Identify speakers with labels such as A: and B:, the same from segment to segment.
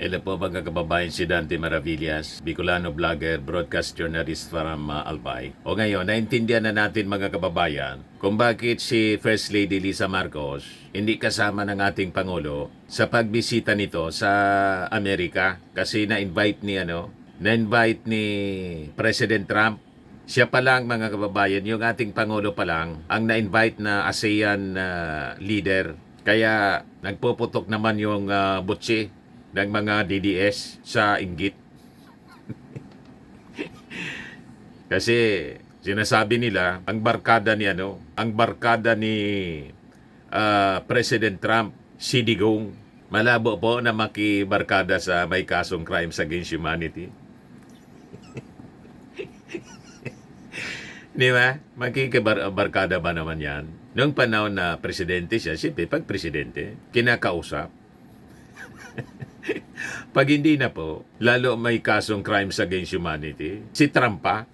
A: Hello po mga kababayan, si Dante Maravillas, Bicolano vlogger, broadcast journalist from Albay. O ngayon, naintindihan na natin mga kababayan kung bakit si First Lady Lisa Marcos hindi kasama ng ating Pangulo sa pagbisita nito sa Amerika kasi na-invite ni President Trump. Siya pa lang mga kababayan, yung ating Pangulo pa lang ang na-invite na ASEAN leader. Kaya nagpuputok naman yung butsi ng mga DDS sa inggit. Kasi sinasabi nila ang barkada ni President Trump, si Digong. Malabo po na makibarkada sa may kasong crimes against humanity. Di ba? Makikibarkada ba naman yan? Noong panahon na presidente siya, siyempre pag presidente, kinakausap. Pag hindi na po, lalo may kasong crimes against humanity, si Trump pa.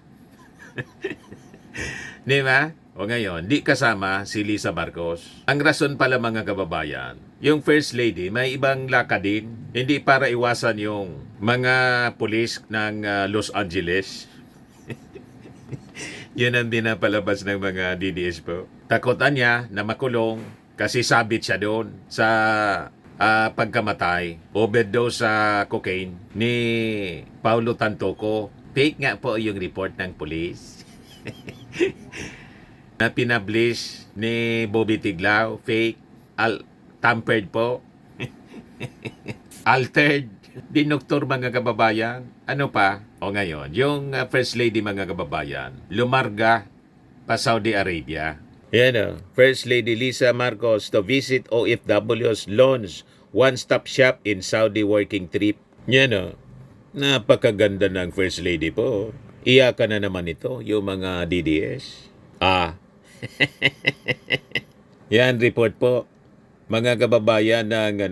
A: Di ba? O ngayon, di kasama si Lisa Marcos. Ang rason pala mga kababayan, yung First Lady may ibang lakad din. Hindi para iwasan yung mga pulis ng Los Angeles. Yun ang dinapalabas ng mga DDS po. Takutan niya na makulong kasi sabit siya doon sa pagkamatay, overdose sa cocaine ni Paulo Tantoco. Fake nga po yung report ng police. Na pinablish ni Bobby Tiglao. Fake. Tampered po. Altered. Dinoktor mga kababayan. Ano pa? O ngayon, yung First Lady mga kababayan, lumarga pa Saudi Arabia. Yan First Lady Lisa Marcos to visit OFW's launch one-stop shop in Saudi working trip. Yan napakaganda ng First Lady po. Iyakan na naman ito, yung mga DDS. Yan, report po. Mga kababayan ng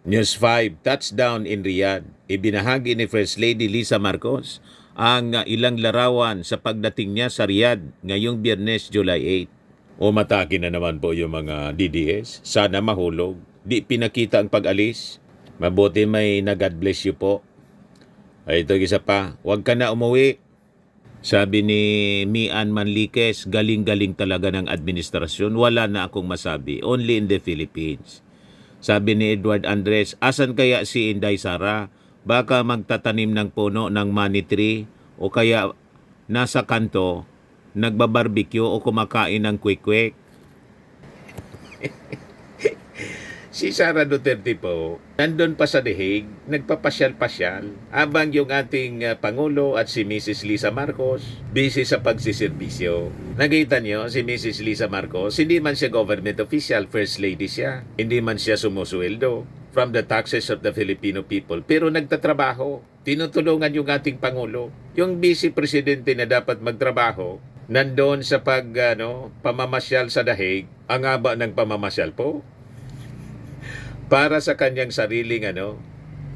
A: News 5, touchdown in Riyadh. Ibinahagi ni First Lady Lisa Marcos ang ilang larawan sa pagdating niya sa Riyadh ngayong Biyernes, July 8. Umatake na naman po yung mga DDS. Sana mahulog. Di pinakita ang pag-alis. Mabuti may God bless you po. Ay, ito isa pa. Huwag ka na umuwi. Sabi ni Mian Manliques, galing-galing talaga ng administrasyon. Wala na akong masabi. Only in the Philippines. Sabi ni Edward Andres, asan kaya si Inday Sara? Baka magtatanim ng puno ng money tree o kaya nasa kanto, nagbabarbecue o kumakain ng quick-quick. Si Sara Duterte po, nandun pa sa The Hague, nagpapasyal-pasyal, habang yung ating Pangulo at si Mrs. Lisa Marcos, busy sa pagsiservisyo. Nakita niyo, si Mrs. Lisa Marcos, hindi man siya government official, First Lady siya. Hindi man siya sumusuweldo from the taxes of the Filipino people. Pero nagtatrabaho, tinutulungan yung ating Pangulo. Yung Vice Presidente na dapat magtrabaho, nandun sa pamamasyal sa The Hague, ang haba ng pamamasyal po. Para sa kanyang sariling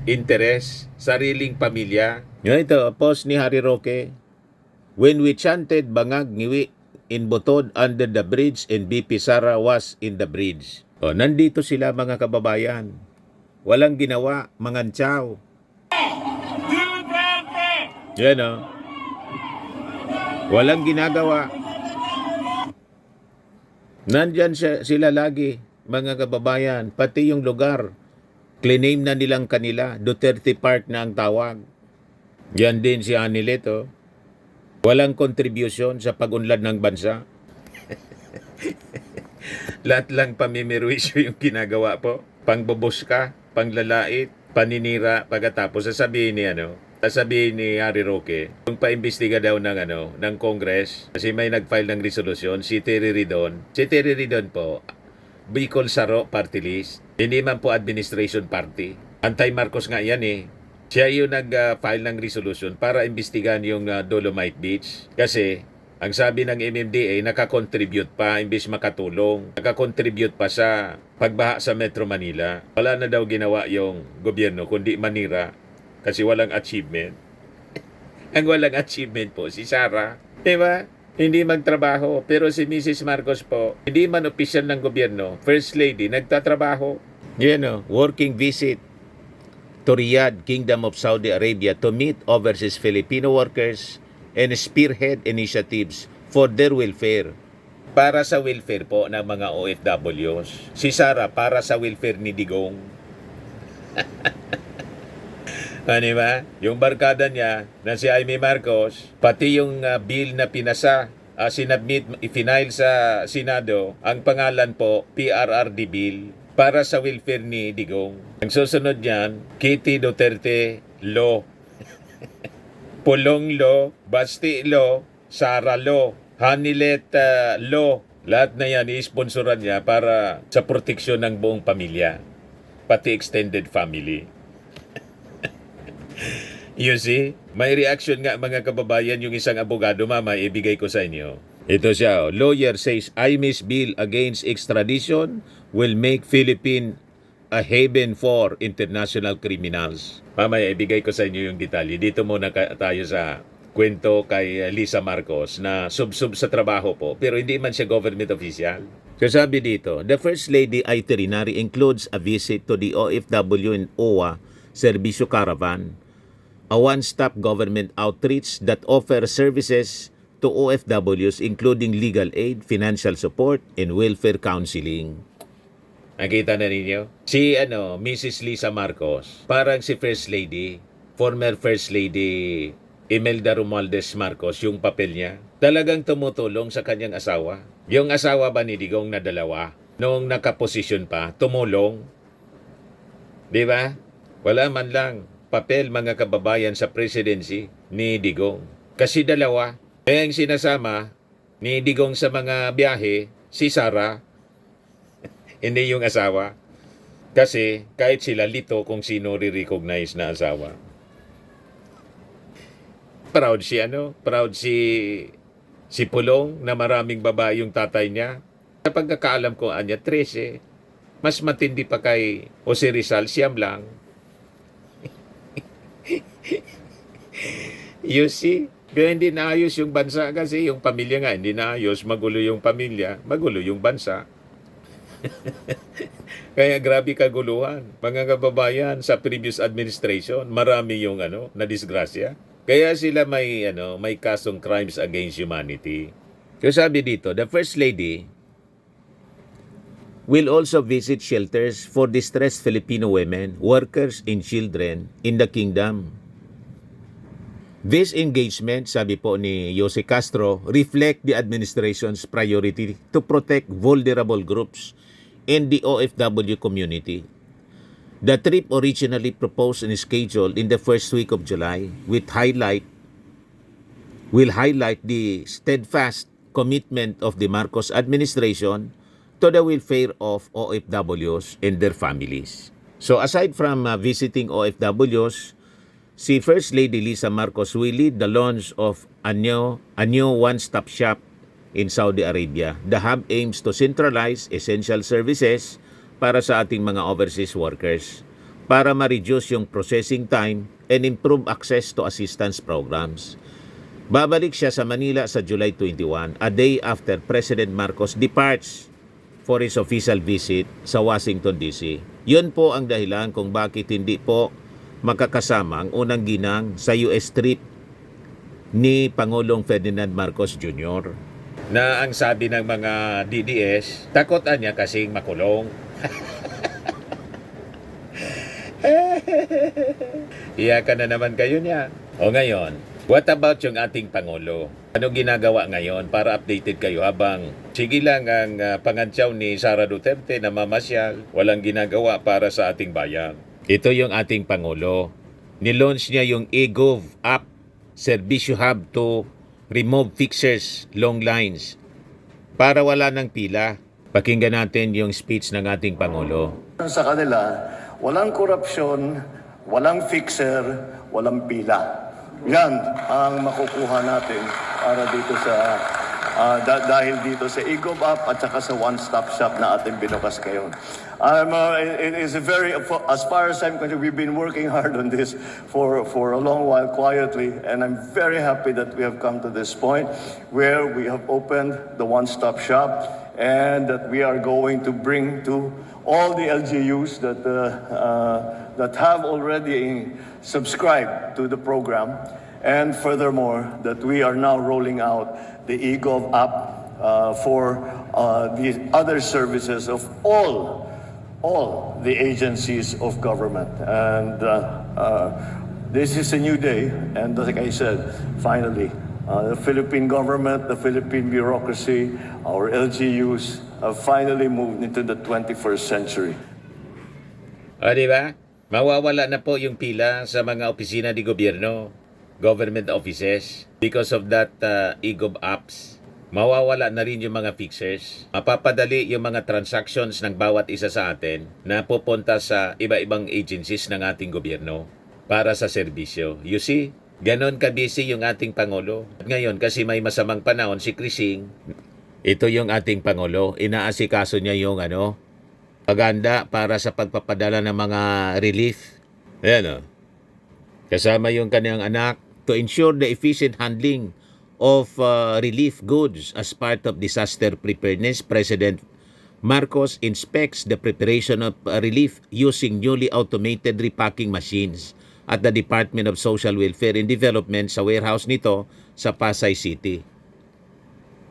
A: interes, sariling pamilya. Ito, post ni Harry Roque. When we chanted Bangag Ngiwi in Butod under the bridge and BP Sara was in the bridge. Nandito sila mga kababayan. Walang ginawa, mga ntsaw. Yan walang ginagawa. Nandyan sila lagi. Mga kababayan, pati yung lugar, claim na nilang kanila, Duterte Park na ang tawag. Yan din si Anileto. Walang contribution sa pag-unlad ng bansa. Lahat lang pamimiruisyo yung ginagawa po. Pangboboska, panglalait, paninira, pagkatapos sasabihin ni Harry Roque, kung paimbestiga daw ng Congress, kasi may nag-file ng resolusyon, si Terry Ridon. Si Terry Ridon po, Bicol Saro Party List. Hindi man po administration party. Anti-Marcos nga yan Siya yung nag-file ng resolution para imbestigahan yung Dolomite Beach. Kasi, ang sabi ng MMDA, nakakontribute pa, imbis makatulong. Nakakontribute pa sa pagbaha sa Metro Manila. Wala na daw ginawa yung gobyerno, kundi manira. Kasi walang achievement. Ang walang achievement po, si Sara. Diba? Hindi magtrabaho. Pero si Mrs. Marcos po, hindi man opisyal ng gobyerno, First Lady, nagtatrabaho. Working visit. to Riyadh, Kingdom of Saudi Arabia to meet overseas Filipino workers and spearhead initiatives for their welfare. Para sa welfare po ng mga OFWs. Si Sara para sa welfare ni Digong. Ano ba? Yung barkada niya na si Jaime Marcos, pati yung bill na pinasa, sinabmit, ifinail sa Senado, ang pangalan po, PRRD bill, para sa welfare ni Digong. Ang susunod niyan, Kitty Duterte Law. Pulong Law, Basti Law, Sara Law, Hanilet Law. Lahat na yan i-sponsoran niya para sa proteksyon ng buong pamilya. Pati extended family. You see, may reaction nga mga kababayan yung isang abogado, mama, ibigay ko sa inyo. Ito siya, lawyer says Jaime's bill against extradition will make Philippines a haven for international criminals. Mamaya, ibigay ko sa inyo yung detalye. Dito muna tayo sa kwento kay Lisa Marcos na sub-sub sa trabaho po, pero hindi man siya government official. So sabi dito, the First Lady itinerary includes a visit to the OFW and OWA Servicio Caravan, a one-stop government outreach that offers services to OFWs including legal aid, financial support, and welfare counseling. Nakita na ninyo? Si Mrs. Lisa Marcos, parang si First Lady, former First Lady Imelda Romualdez Marcos, yung papel niya. Talagang tumutulong sa kanyang asawa. Yung asawa ba ni Digong na dalawa, noong nakaposisyon pa, tumulong. Di ba? Wala man lang papel mga kababayan sa presidency ni Digong. Kasi dalawa. Kaya yung sinasama ni Digong sa mga biyahe, si Sara, hindi yung asawa. Kasi kahit sila lito kung sino re-recognize na asawa. Proud si Pulong na maraming babae yung tatay niya. Sa pagkakaalam ko, anya 13. Mas matindi pa kay Jose Rizal, siyam lang. You see? Kaya hindi naayos yung bansa kasi yung pamilya nga hindi naayos. Magulo yung pamilya, magulo yung bansa. Kaya grabe kaguluhan. Mga kababayan, sa previous administration, marami yung na disgrasya. Kaya sila may kasong crimes against humanity. So sabi dito, the First Lady will also visit shelters for distressed Filipino women, workers, and children in the kingdom. This engagement, sabi po ni Jose Castro, reflect the administration's priority to protect vulnerable groups in the OFW community. The trip originally proposed and scheduled in the first week of July will highlight the steadfast commitment of the Marcos administration to the welfare of OFWs and their families. So aside from visiting OFWs, si First Lady Lisa Marcos will lead the launch of a new one-stop shop in Saudi Arabia. The hub aims to centralize essential services para sa ating mga overseas workers para ma-reduce yung processing time and improve access to assistance programs. Babalik siya sa Manila sa July 21, a day after President Marcos departs for his official visit sa Washington, D.C. Yun po ang dahilan kung bakit hindi po makakasama ang unang ginang sa US trip ni Pangulong Ferdinand Marcos Jr. Na ang sabi ng mga DDS, takotan niya kasing makulong. Iyakan na naman kayo niya. O ngayon, what about yung ating Pangulo? Anong ginagawa ngayon para updated kayo habang sige lang ang pangantyaw ni Sara Duterte na mamasyal, walang ginagawa para sa ating bayan. Ito yung ating Pangulo. Nilaunch niya yung eGov app, Servicio Hub to remove fixers, long lines, para wala ng pila. Pakinggan natin yung speech ng ating Pangulo.
B: Sa kanila, walang korupsyon, walang fixer, walang pila. Yan ang makukuha natin para dito sa dahil dito sa eGov app at saka sa one-stop shop na ating binukas ngayon. It is a very, as far as I'm concerned, we've been working hard on this for a long while quietly, and I'm very happy that we have come to this point where we have opened the one-stop shop and that we are going to bring to all the LGUs that that have already subscribed to the program, and furthermore, that we are now rolling out the eGov app for the other services of all the agencies of government. And this is a new day, and like I said, finally, the Philippine government, the Philippine bureaucracy, our LGUs have finally moved into the 21st century.
A: O, di ba? Mawawala na po yung pila sa mga opisina di gobyerno, government offices, because of that eGov apps. Mawawala na rin yung mga fixers. Mapapadali yung mga transactions ng bawat isa sa atin na pupunta sa iba-ibang agencies ng ating gobyerno para sa serbisyo. You see? Ganon ka-busy yung ating Pangulo. At ngayon, kasi may masamang panahon si Krising, ito yung ating Pangulo. Inaasikaso niya yung paganda para sa pagpapadala ng mga relief. Ayan o. Kasama yung kanyang anak to ensure the efficient handling of relief goods as part of disaster preparedness. President Marcos inspects the preparation of relief using newly automated repacking machines at the Department of Social Welfare and Development sa warehouse nito sa Pasay City.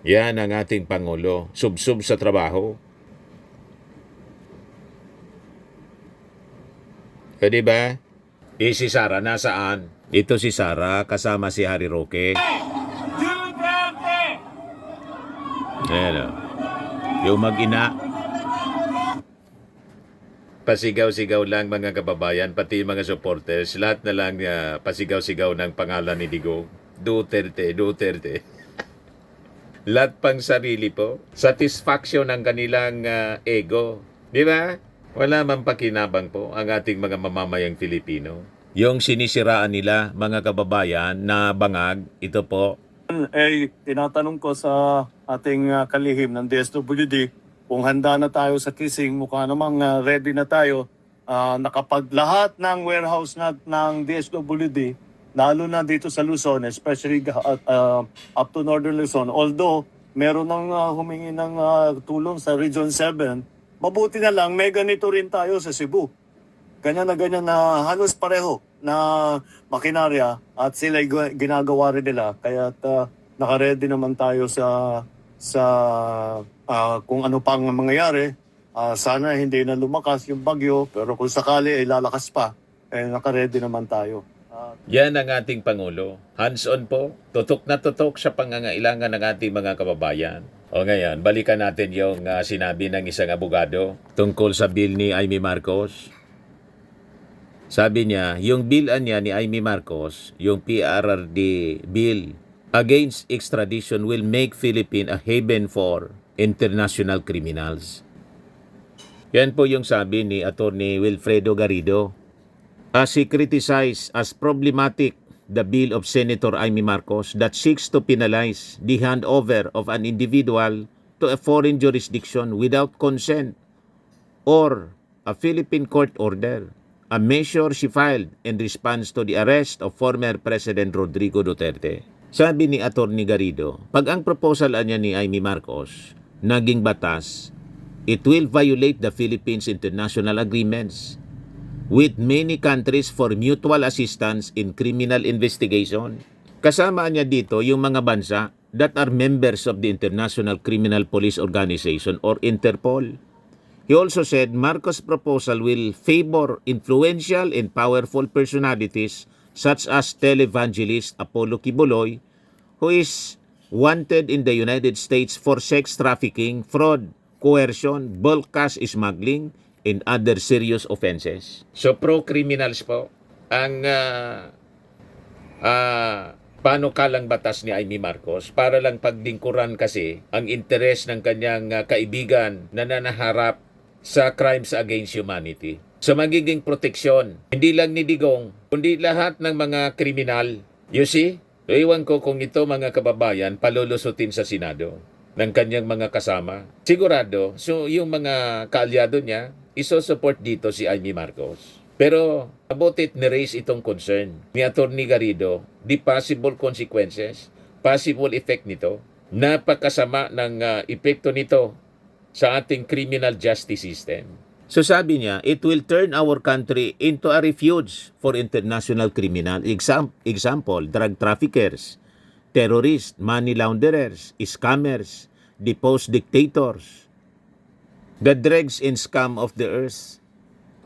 A: Yan ang ating Pangulo. Sub-sub sa trabaho. O, diba? Si Sara nasaan? Ito si Sara kasama si Harry Roque. Ayan o. Yung mag-ina. Pasigaw-sigaw lang mga kababayan, pati mga supporters. Lahat na lang pasigaw-sigaw ng pangalan ni Digong. Duterte, Duterte. Lahat pang sarili po. Satisfaction ng kanilang ego. Di ba? Wala man pakinabang po ang ating mga mamamayang Filipino. Yung sinisiraan nila, mga kababayan, na bangag, ito po.
B: Tinatanong ko sa ating kalihim ng DSWD kung handa na tayo sa kissing, mukha namang ready na tayo. Nakapaglahat ng warehouse ng DSWD, lalo na dito sa Luzon, especially up to Northern Luzon. Although, meron nang humingi ng tulong sa Region 7, mabuti na lang, may ganito rin tayo sa Cebu. Ganyan na halos pareho na makinarya at sila ginagawa rin nila. Kaya naka-ready naman tayo sa kung ano pang mangyayari. Sana hindi na lumakas yung bagyo, pero kung sakali ay lalakas pa, naka-ready naman tayo.
A: Yan ang ating Pangulo. Hands-on po. Tutok na tutok sa pangangailangan ng ating mga kababayan. O ngayon, balikan natin yung sinabi ng isang abogado tungkol sa bill ni Amy Marcos. Sabi niya, yung bill niya ni Amy Marcos, yung PRRD bill against extradition will make Philippines a haven for international criminals. Yan po yung sabi ni Attorney Wilfredo Garrido. As he criticized as problematic the bill of Senator Amy Marcos that seeks to penalize the handover of an individual to a foreign jurisdiction without consent or a Philippine court order, a measure she filed in response to the arrest of former President Rodrigo Duterte. Sabi ni Attorney Garrido, pag ang proposal niya ni Amy Marcos naging batas, it will violate the Philippines' international agreements with many countries for mutual assistance in criminal investigation. Kasama niya dito yung mga bansa that are members of the International Criminal Police Organization or Interpol. He also said Marcos' proposal will favor influential and powerful personalities such as televangelist Apollo Kibuloy, who is wanted in the United States for sex trafficking, fraud, coercion, bulk cash smuggling, and other serious offenses. So pro-criminals po ang panukalang batas ni Amy Marcos para lang pagdingkuran kasi ang interes ng kanyang kaibigan na nanaharap sa crimes against humanity. So magiging proteksyon, hindi lang ni Digong, kundi lahat ng mga kriminal. You see? Iwan ko kung ito mga kababayan palulusutin sa Senado ng kanyang mga kasama. Sigurado, so yung mga kaalyado niya, iso-support dito si Amy Marcos. Pero abutit ni-raise itong concern ni Attorney Garrido, the possible consequences, possible effect nito, napakasama ng epekto nito sa ating criminal justice system. So sabi niya, it will turn our country into a refuge for international criminal. Example, drug traffickers, terrorists, money launderers, scammers, deposed dictators, the dregs and scam of the earth.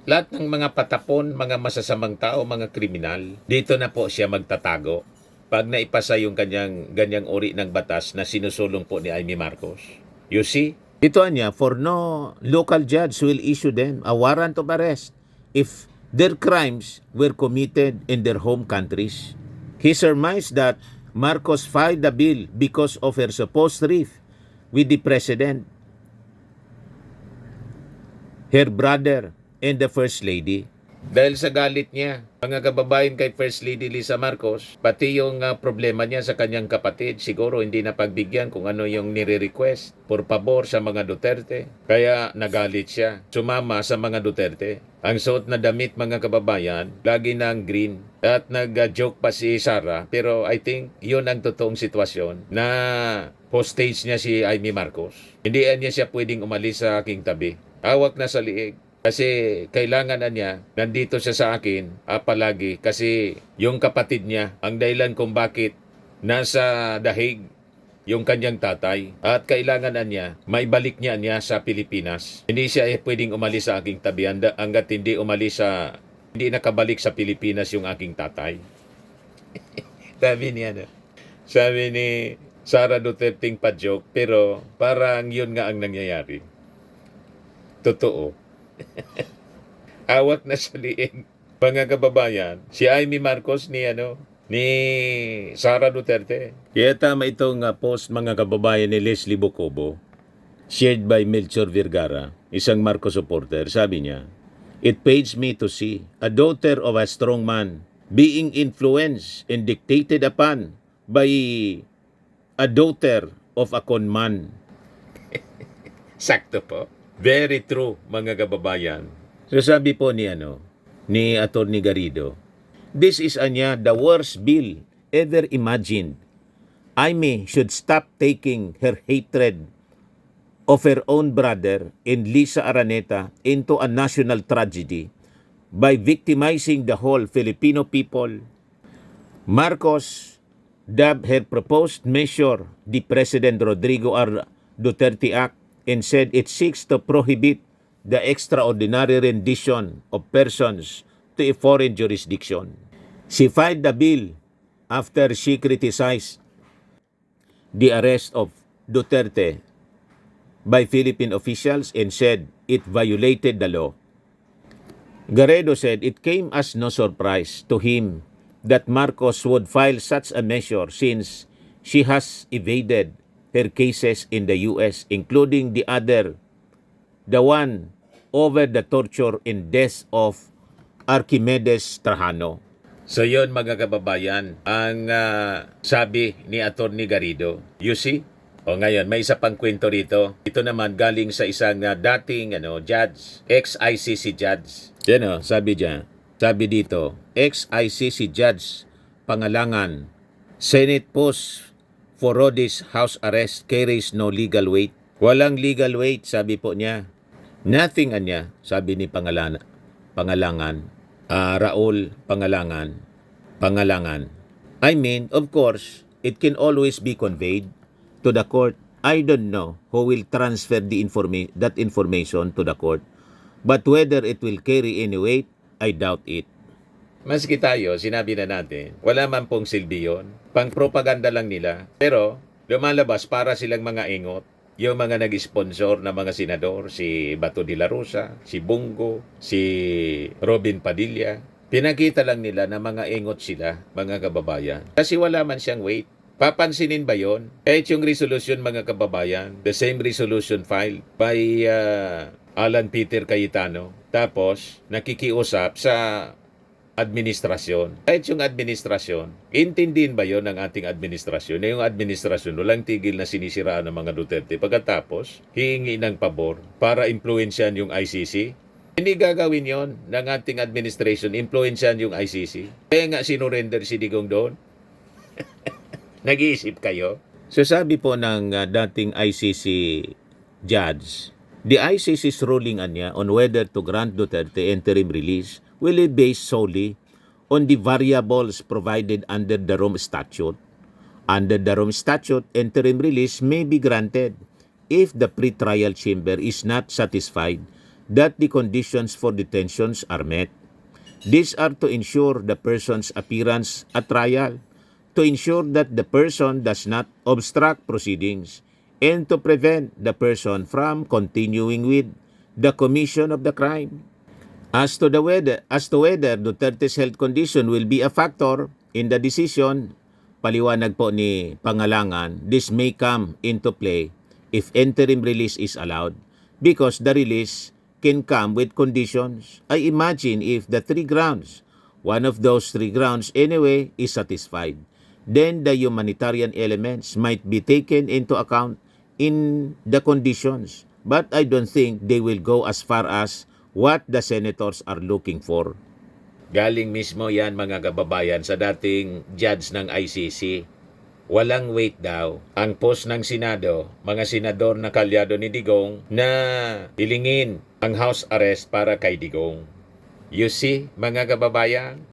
A: Lahat ng mga patapon, mga masasamang tao, mga kriminal, dito na po siya magtatago pag naipasa yung ganyang uri ng batas na sinusulong po ni Amy Marcos. You see? Ito niya, for no local judge will issue them a warrant of arrest if their crimes were committed in their home countries. He surmised that Marcos filed the bill because of her supposed rift with the president, her brother, and the First Lady. Dahil sa galit niya, mga kababayan kay First Lady Lisa Marcos, pati yung problema niya sa kanyang kapatid, siguro hindi na pagbigyan kung ano yung nire-request por pabor sa mga Duterte. Kaya nagalit siya, sumama sa mga Duterte. Ang suot na damit, mga kababayan, lagi na ang green. At nag-joke pa si Sara, pero I think yun ang totoong sitwasyon na hostage niya si Amy Marcos. Hindi niya siya pwedeng umalis sa aking tabi. Hawak na sa liig. Kasi kailangan na niya, nandito siya sa akin palagi kasi yung kapatid niya, ang dahilan kung bakit nasa dahig yung kanyang tatay at kailangan na niya, maibalik niya sa Pilipinas. Hindi siya pwedeng umalis sa aking tabi hanggat hindi nakabalik sa Pilipinas yung aking tatay. Sabi ni Sara Duterteng pa-joke, pero parang yun nga ang nangyayari. Totoo. Awak na sa liig, mga kababayan, si Amy Marcos ni Sara Duterte. Kaya tama itong post, mga kababayan, ni Leslie Bocobo, shared by Melchor Vergara, isang Marcos supporter. Sabi niya, "It pains me to see a daughter of a strong man being influenced and dictated upon by a daughter of a conman." Sakto po. Very true, mga kababayan. So sabi po ni Atty. Garrido, this is the worst bill ever imagined. Amy should stop taking her hatred of her own brother and Lisa Araneta into a national tragedy by victimizing the whole Filipino people. Marcos dubbed her proposed measure the President Rodrigo R. Duterte Act and said it seeks to prohibit the extraordinary rendition of persons to a foreign jurisdiction. She filed the bill after she criticized the arrest of Duterte by Philippine officials and said it violated the law. Garrido said it came as no surprise to him that Marcos would file such a measure since she has evaded her cases in the US, including the one over the torture and death of Archimedes Trajano. So yun, mga kababayan, ang sabi ni Atty. Garrido. You see? O ngayon, may isa pang kwento rito. Ito naman galing sa isang dating judge, ex-ICC judge. Yan sabi dito, ex-ICC judge, Pangalangan, Senate post for Rhodes house arrest carries no legal weight. Walang legal weight, sabi po niya. Nothing sabi ni Pangalangan. Raul Pangalangan. I mean, of course, it can always be conveyed to the court. I don't know who will transfer that information to the court. But whether it will carry any weight, I doubt it. Maski tayo, sinabi na natin, wala man pong silbi yun. Pang-propaganda lang nila. Pero, lumalabas para silang mga ingot. Yung mga nag-sponsor na mga senador, si Bato de la Rosa, si Bongo, si Robin Padilla. Pinakita lang nila na mga ingot sila, mga kababayan. Kasi wala man siyang weight. Papansinin ba yon? Yung resolution, mga kababayan, the same resolution filed by Alan Peter Cayetano. Tapos, nakikiusap sa administrasyon. Kahit yung administrasyon, intindihin ba yon ng ating administrasyon? Na yung administrasyon, walang tigil na sinisiraan ng mga Duterte. Pagkatapos, hihingi ng pabor para impluensyahan yung ICC. Hindi gagawin yon ng ating administration, impluensyahan yung ICC. Kaya nga sinurrender si Digong doon. Nag-iisip kayo? So sabi po ng dating ICC judge, The ICC's ruling anya on whether to grant Duterte interim release will be based solely on the variables provided under the Rome Statute. Under the Rome Statute, interim release may be granted if the pre-trial chamber is not satisfied that the conditions for detentions are met. These are to ensure the person's appearance at trial, to ensure that the person does not obstruct proceedings, and to prevent the person from continuing with the commission of the crime. As to whether Duterte's health condition will be a factor in the decision, paliwanag po ni Pangalangan, this may come into play if interim release is allowed because the release can come with conditions. I imagine if the three grounds, one of those three grounds anyway is satisfied, then the humanitarian elements might be taken into account in the conditions. But I don't think they will go as far as what the senators are looking for. Galing mismo yan mga kababayan sa dating judge ng ICC. Walang weight daw ang post ng Senado, mga senador na kalyado ni Digong na hilingin ang house arrest para kay Digong. You see, mga kababayan,